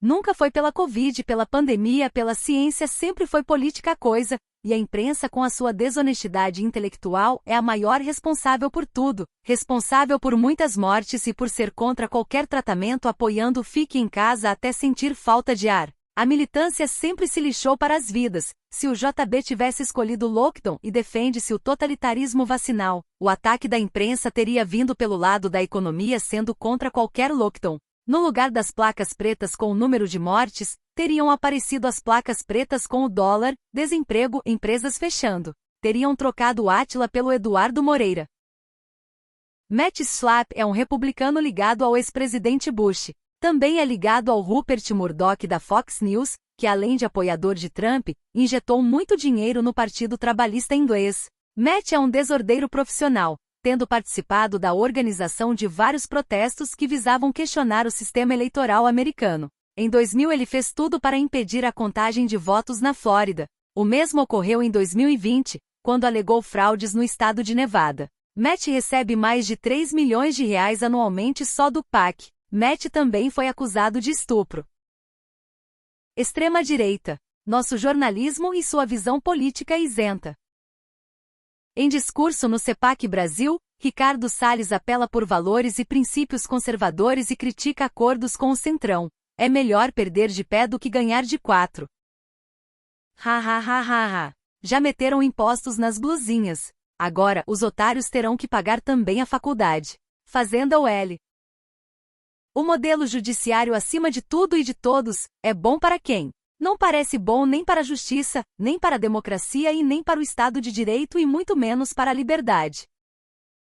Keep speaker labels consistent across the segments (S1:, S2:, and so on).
S1: Nunca foi pela Covid, pela pandemia, pela ciência, sempre foi política a coisa, e a imprensa com a sua desonestidade intelectual é a maior responsável por tudo, responsável por muitas mortes e por ser contra qualquer tratamento apoiando o fique em casa até sentir falta de ar. A militância sempre se lixou para as vidas. Se o JB tivesse escolhido o lockdown e defende-se o totalitarismo vacinal, o ataque da imprensa teria vindo pelo lado da economia sendo contra qualquer lockdown. No lugar das placas pretas com o número de mortes, teriam aparecido as placas pretas com o dólar, desemprego, empresas fechando. Teriam trocado o Átila pelo Eduardo Moreira. Matt Schlapp é um republicano ligado ao ex-presidente Bush. Também é ligado ao Rupert Murdoch da Fox News, que além de apoiador de Trump, injetou muito dinheiro no Partido Trabalhista inglês. Matt é um desordeiro profissional, tendo participado da organização de vários protestos que visavam questionar o sistema eleitoral americano. Em 2000 ele fez tudo para impedir a contagem de votos na Flórida. O mesmo ocorreu em 2020, quando alegou fraudes no estado de Nevada. Matt recebe mais de 3 milhões de reais anualmente só do PAC. Matt também foi acusado de estupro. Extrema-direita. Nosso jornalismo e sua visão política isenta. Em discurso no CEPAC Brasil, Ricardo Salles apela por valores e princípios conservadores e critica acordos com o Centrão. É melhor perder de pé do que ganhar de 4. Ha. Já meteram impostos nas blusinhas. Agora, os otários terão que pagar também a faculdade. Fazenda UL. O modelo judiciário acima de tudo e de todos, é bom para quem? Não parece bom nem para a justiça, nem para a democracia e nem para o Estado de Direito e muito menos para a liberdade.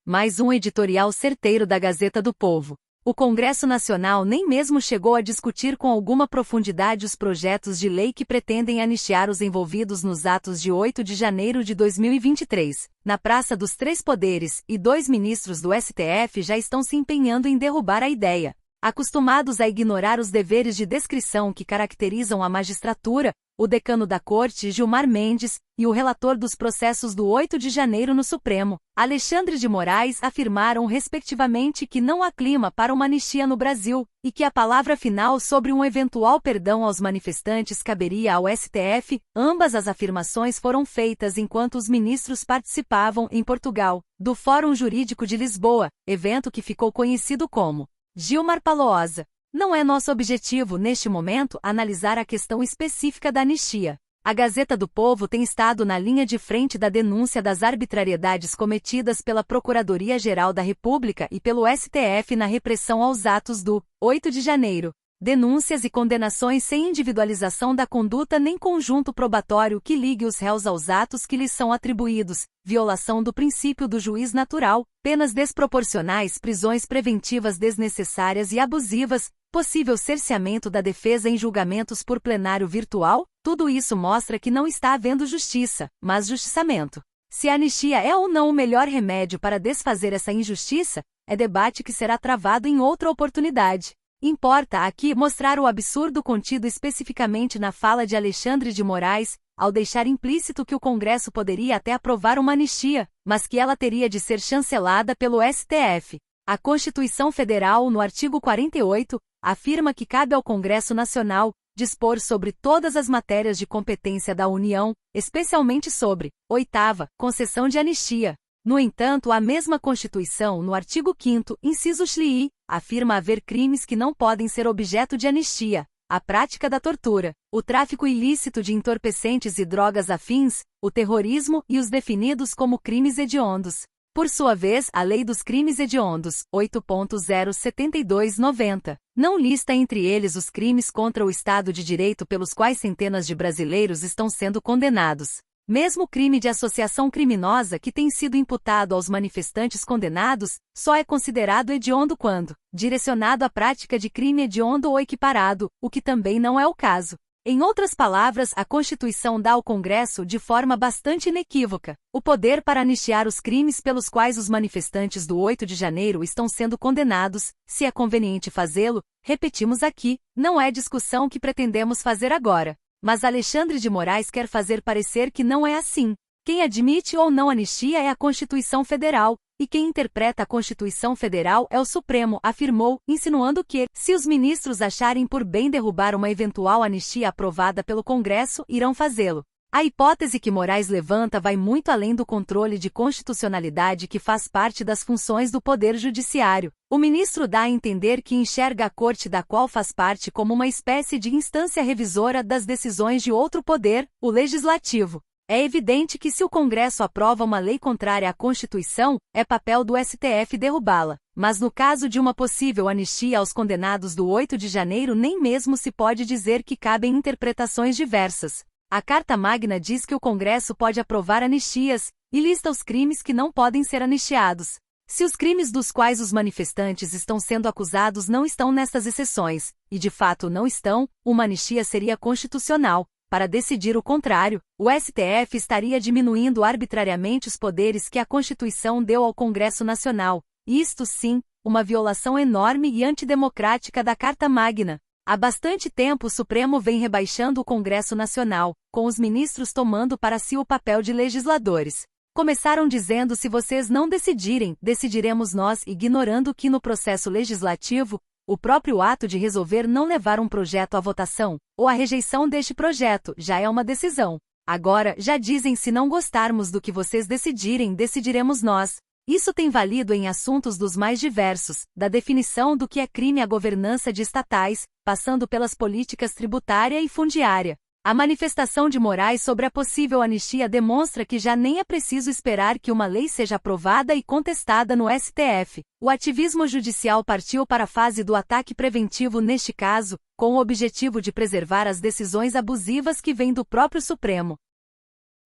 S1: Mais um editorial certeiro da Gazeta do Povo. O Congresso Nacional nem mesmo chegou a discutir com alguma profundidade os projetos de lei que pretendem anistiar os envolvidos nos atos de 8 de janeiro de 2023. Na Praça dos Três Poderes, e 2 ministros do STF já estão se empenhando em derrubar a ideia. Acostumados a ignorar os deveres de descrição que caracterizam a magistratura, o decano da Corte, Gilmar Mendes, e o relator dos processos do 8 de janeiro no Supremo, Alexandre de Moraes, afirmaram respectivamente que não há clima para uma anistia no Brasil, e que a palavra final sobre um eventual perdão aos manifestantes caberia ao STF. Ambas as afirmações foram feitas enquanto os ministros participavam, em Portugal, do Fórum Jurídico de Lisboa, evento que ficou conhecido como Gilmar Palooza. Não é nosso objetivo, neste momento, analisar a questão específica da anistia. A Gazeta do Povo tem estado na linha de frente da denúncia das arbitrariedades cometidas pela Procuradoria-Geral da República e pelo STF na repressão aos atos do 8 de janeiro. Denúncias e condenações sem individualização da conduta nem conjunto probatório que ligue os réus aos atos que lhes são atribuídos, violação do princípio do juiz natural, penas desproporcionais, prisões preventivas desnecessárias e abusivas, possível cerceamento da defesa em julgamentos por plenário virtual, tudo isso mostra que não está havendo justiça, mas justiçamento. Se a anistia é ou não o melhor remédio para desfazer essa injustiça, é debate que será travado em outra oportunidade. Importa aqui mostrar o absurdo contido especificamente na fala de Alexandre de Moraes, ao deixar implícito que o Congresso poderia até aprovar uma anistia, mas que ela teria de ser chancelada pelo STF. A Constituição Federal, no artigo 48, afirma que cabe ao Congresso Nacional dispor sobre todas as matérias de competência da União, especialmente sobre, 8ª, concessão de anistia. No entanto, a mesma Constituição, no artigo 5º, inciso XLI, afirma haver crimes que não podem ser objeto de anistia: a prática da tortura, o tráfico ilícito de entorpecentes e drogas afins, o terrorismo e os definidos como crimes hediondos. Por sua vez, a Lei dos Crimes Hediondos, 8.072/90, não lista entre eles os crimes contra o Estado de Direito pelos quais centenas de brasileiros estão sendo condenados. Mesmo o crime de associação criminosa que tem sido imputado aos manifestantes condenados, só é considerado hediondo quando direcionado à prática de crime hediondo ou equiparado, o que também não é o caso. Em outras palavras, a Constituição dá ao Congresso, de forma bastante inequívoca, o poder para anistiar os crimes pelos quais os manifestantes do 8 de janeiro estão sendo condenados, se é conveniente fazê-lo. Repetimos aqui, não é discussão que pretendemos fazer agora. Mas Alexandre de Moraes quer fazer parecer que não é assim. Quem admite ou não anistia é a Constituição Federal, e quem interpreta a Constituição Federal é o Supremo, afirmou, insinuando que, se os ministros acharem por bem derrubar uma eventual anistia aprovada pelo Congresso, irão fazê-lo. A hipótese que Moraes levanta vai muito além do controle de constitucionalidade que faz parte das funções do Poder Judiciário. O ministro dá a entender que enxerga a Corte da qual faz parte como uma espécie de instância revisora das decisões de outro poder, o Legislativo. É evidente que se o Congresso aprova uma lei contrária à Constituição, é papel do STF derrubá-la. Mas no caso de uma possível anistia aos condenados do 8 de janeiro nem mesmo se pode dizer que cabem interpretações diversas. A Carta Magna diz que o Congresso pode aprovar anistias, e lista os crimes que não podem ser anistiados. Se os crimes dos quais os manifestantes estão sendo acusados não estão nestas exceções, e de fato não estão, uma anistia seria constitucional. Para decidir o contrário, o STF estaria diminuindo arbitrariamente os poderes que a Constituição deu ao Congresso Nacional. Isto sim, uma violação enorme e antidemocrática da Carta Magna. Há bastante tempo o Supremo vem rebaixando o Congresso Nacional, com os ministros tomando para si o papel de legisladores. Começaram dizendo: se vocês não decidirem, decidiremos nós, ignorando que no processo legislativo, o próprio ato de resolver não levar um projeto à votação, ou a rejeição deste projeto, já é uma decisão. Agora, já dizem: se não gostarmos do que vocês decidirem, decidiremos nós. Isso tem valido em assuntos dos mais diversos, da definição do que é crime à governança de estatais, passando pelas políticas tributária e fundiária. A manifestação de Moraes sobre a possível anistia demonstra que já nem é preciso esperar que uma lei seja aprovada e contestada no STF. O ativismo judicial partiu para a fase do ataque preventivo neste caso, com o objetivo de preservar as decisões abusivas que vêm do próprio Supremo.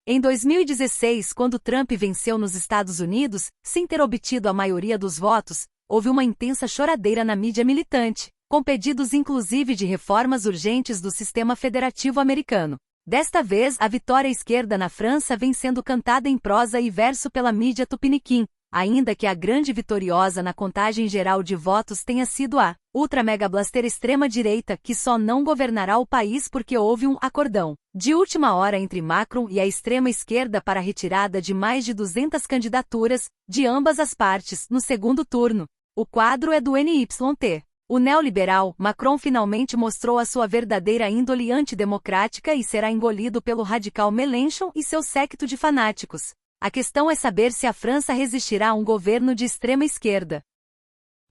S1: Em 2016, quando Trump venceu nos Estados Unidos, sem ter obtido a maioria dos votos, houve uma intensa choradeira na mídia militante, com pedidos inclusive de reformas urgentes do sistema federativo americano. Desta vez, a vitória à esquerda na França vem sendo cantada em prosa e verso pela mídia tupiniquim, ainda que a grande vitoriosa na contagem geral de votos tenha sido a ultra-mega-blaster extrema-direita, que só não governará o país porque houve um acordão de última hora entre Macron e a extrema-esquerda para a retirada de mais de 200 candidaturas, de ambas as partes, no segundo turno. O quadro é do NYT. O neoliberal, Macron finalmente mostrou a sua verdadeira índole antidemocrática e será engolido pelo radical Mélenchon e seu séquito de fanáticos. A questão é saber se a França resistirá a um governo de extrema-esquerda.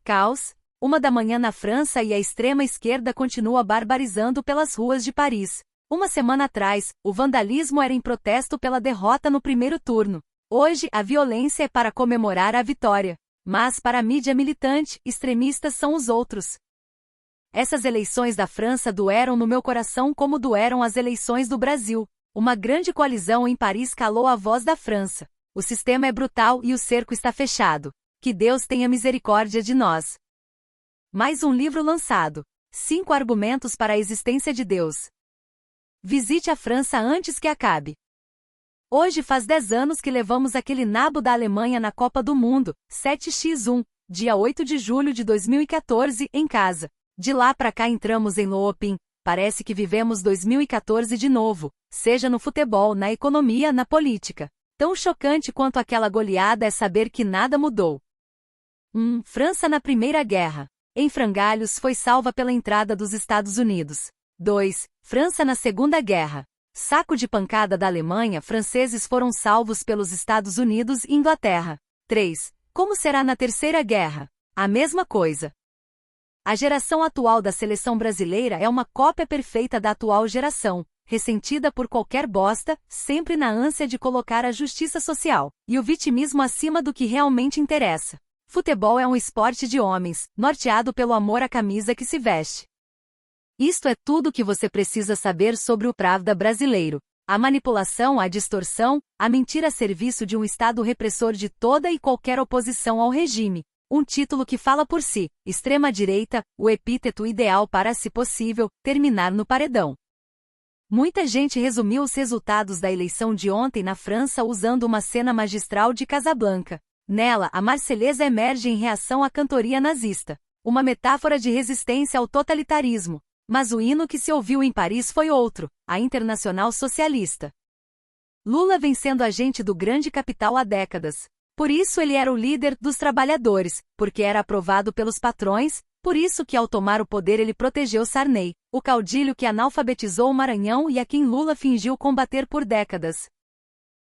S1: Caos. 1 da manhã na França e a extrema-esquerda continua barbarizando pelas ruas de Paris. Uma semana atrás, o vandalismo era em protesto pela derrota no primeiro turno. Hoje, a violência é para comemorar a vitória. Mas para a mídia militante, extremistas são os outros. Essas eleições da França doeram no meu coração como doeram as eleições do Brasil. Uma grande coalizão em Paris calou a voz da França. O sistema é brutal e o cerco está fechado. Que Deus tenha misericórdia de nós. Mais um livro lançado. 5 argumentos para a existência de Deus. Visite a França antes que acabe. Hoje faz 10 anos que levamos aquele nabo da Alemanha na Copa do Mundo, 7x1, dia 8 de julho de 2014, em casa. De lá pra cá entramos em looping, parece que vivemos 2014 de novo, seja no futebol, na economia, na política. Tão chocante quanto aquela goleada é saber que nada mudou. 1. França na Primeira Guerra. Em frangalhos foi salva pela entrada dos Estados Unidos. 2. França na Segunda Guerra. Saco de pancada da Alemanha, franceses foram salvos pelos Estados Unidos e Inglaterra. 3. Como será na Terceira Guerra? A mesma coisa. A geração atual da seleção brasileira é uma cópia perfeita da atual geração, ressentida por qualquer bosta, sempre na ânsia de colocar a justiça social e o vitimismo acima do que realmente interessa. Futebol é um esporte de homens, norteado pelo amor à camisa que se veste. Isto é tudo o que você precisa saber sobre o Pravda brasileiro. A manipulação, a distorção, a mentira a serviço de um Estado repressor de toda e qualquer oposição ao regime. Um título que fala por si, extrema-direita, o epíteto ideal para, se possível, terminar no paredão. Muita gente resumiu os resultados da eleição de ontem na França usando uma cena magistral de Casablanca. Nela, a Marselhesa emerge em reação à cantoria nazista. Uma metáfora de resistência ao totalitarismo. Mas o hino que se ouviu em Paris foi outro, a Internacional Socialista. Lula vem sendo agente do grande capital há décadas. Por isso ele era o líder dos trabalhadores, porque era aprovado pelos patrões, por isso que ao tomar o poder ele protegeu Sarney, o caudilho que analfabetizou o Maranhão e a quem Lula fingiu combater por décadas.